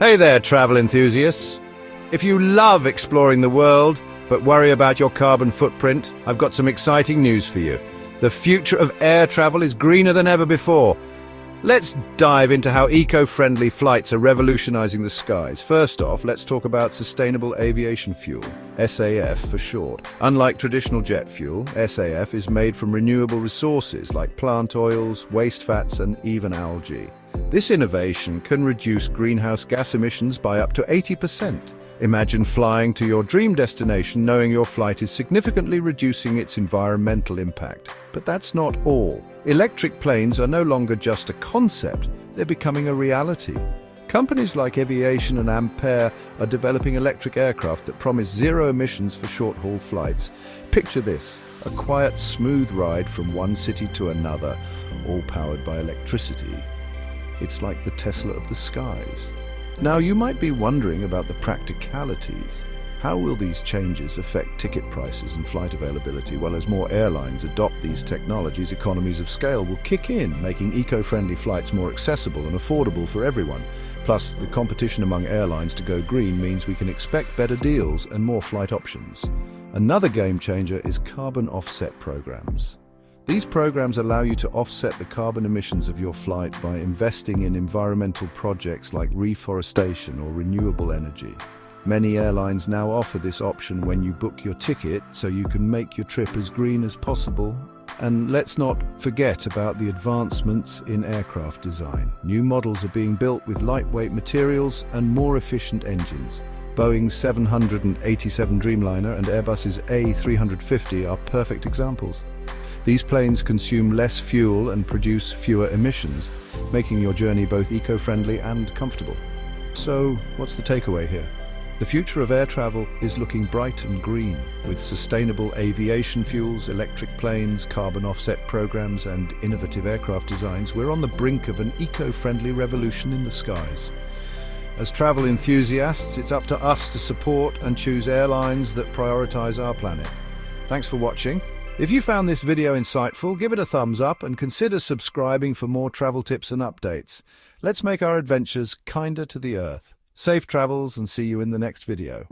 Hey there, travel enthusiasts. If you love exploring the world, but worry about your carbon footprint, I've got some exciting news for you. The future of air travel is greener than ever before. Let's dive into how eco-friendly flights are revolutionizing the skies. First off, let's talk about sustainable aviation fuel, SAF for short. Unlike traditional jet fuel, SAF is made from renewable resources like plant oils, waste fats, and even algae. This innovation can reduce greenhouse gas emissions by up to 80%. Imagine flying to your dream destination knowing your flight is significantly reducing its environmental impact. But that's not all. Electric planes are no longer just a concept, they're becoming a reality. Companies like Aviation and Ampere are developing electric aircraft that promise zero emissions for short-haul flights. Picture this, a quiet, smooth ride from one city to another, all powered by electricity. It's like the Tesla of the skies. Now, you might be wondering about the practicalities. How will these changes affect ticket prices and flight availability? Well, as more airlines adopt these technologies, economies of scale will kick in, making eco-friendly flights more accessible and affordable for everyone. Plus, the competition among airlines to go green means we can expect better deals and more flight options. Another game changer is carbon offset programs. These programs allow you to offset the carbon emissions of your flight by investing in environmental projects like reforestation or renewable energy. Many airlines now offer this option when you book your ticket, so you can make your trip as green as possible. And let's not forget about the advancements in aircraft design. New models are being built with lightweight materials and more efficient engines. Boeing's 787 Dreamliner and Airbus's A350 are perfect examples. These planes consume less fuel and produce fewer emissions, making your journey both eco-friendly and comfortable. So, what's the takeaway here? The future of air travel is looking bright and green. With sustainable aviation fuels, electric planes, carbon offset programs, and innovative aircraft designs, we're on the brink of an eco-friendly revolution in the skies. As travel enthusiasts, it's up to us to support and choose airlines that prioritize our planet. Thanks for watching. If you found this video insightful, give it a thumbs up and consider subscribing for more travel tips and updates. Let's make our adventures kinder to the earth. Safe travels and see you in the next video.